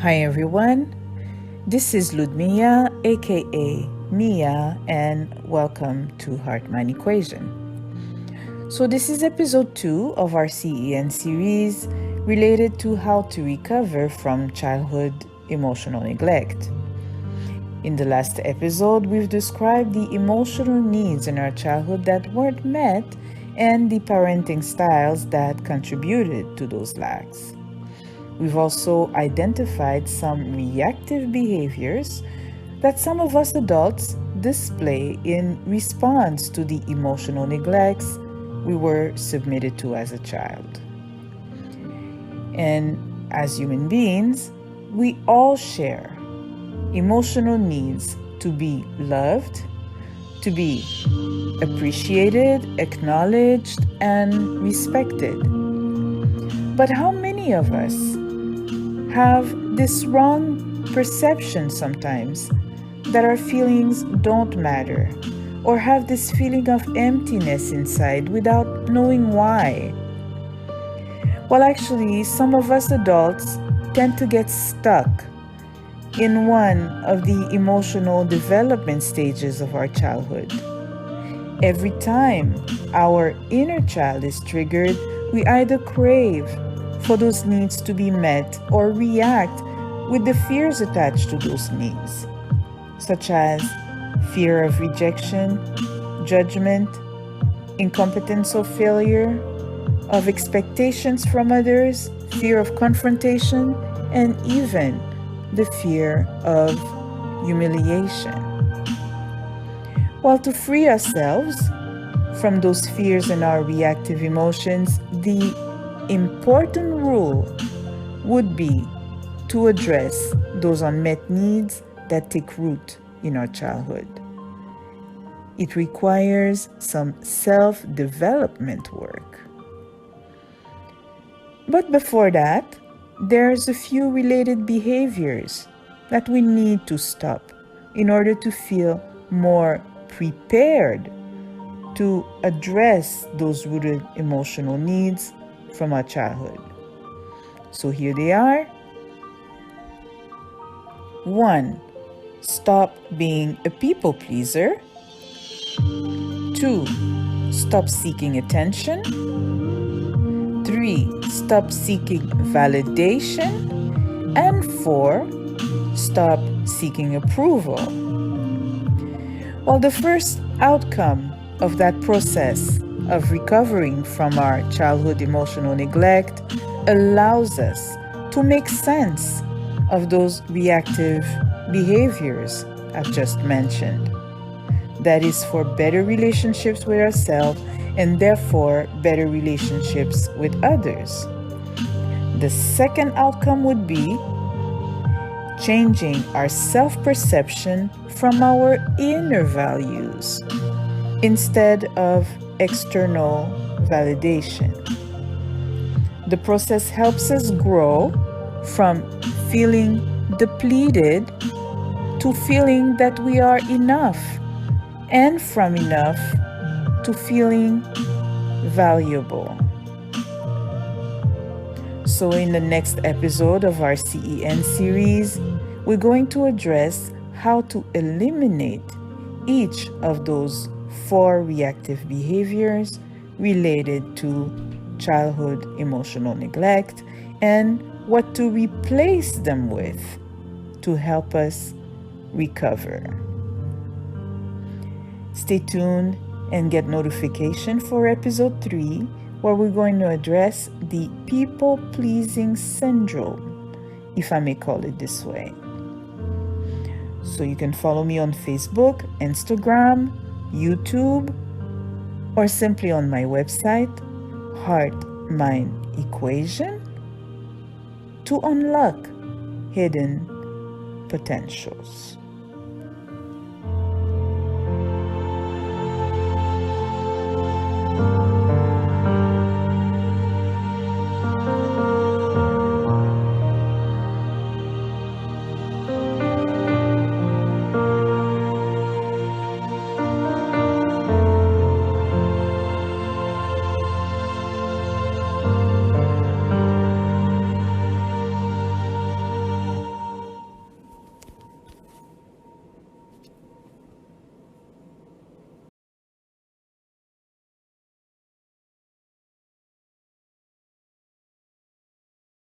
Hi everyone, this is Ludmilla, aka Mia, and welcome to Heart Mind Equation. So this is episode 2 of our CEN series related to how to recover from childhood emotional neglect. In the last episode, we've described the emotional needs in our childhood that weren't met and the parenting styles that contributed to those lacks. We've also identified some reactive behaviors that some of us adults display in response to the emotional neglects we were submitted to as a child. And as human beings, we all share emotional needs to be loved, to be appreciated, acknowledged, and respected. But how many of us have this wrong perception sometimes that our feelings don't matter, or have this feeling of emptiness inside without knowing why? Well, actually, some of us adults tend to get stuck in one of the emotional development stages of our childhood. Every time our inner child is triggered, we either crave for those needs to be met or react with the fears attached to those needs, such as fear of rejection, judgment, incompetence or failure, of expectations from others, fear of confrontation, and even the fear of humiliation. While to free ourselves from those fears and our reactive emotions, the important rule would be to address those unmet needs that take root in our childhood. It requires some self-development work. But before that, there's a few related behaviors that we need to stop in order to feel more prepared to address those rooted emotional needs from our childhood. So here they are. 1. Stop being a people pleaser. 2. Stop seeking attention. 3. Stop seeking validation. And 4. Stop seeking approval. Well, the first outcome of that process of recovering from our childhood emotional neglect allows us to make sense of those reactive behaviors I've just mentioned. That is for better relationships with ourselves and therefore better relationships with others. The second outcome would be changing our self-perception from our inner values instead of external validation. The process helps us grow from feeling depleted to feeling that we are enough, and from enough to feeling valuable. So in the next episode of our CEN series, we're going to address how to eliminate each of those 4 reactive behaviors related to childhood emotional neglect and what to replace them with to help us recover. Stay tuned and get notification for episode 3, where we're going to address the people-pleasing syndrome, if I may call it this way. So you can follow me on Facebook, Instagram, YouTube, or simply on my website, Heart Mind Equation, to unlock hidden potentials.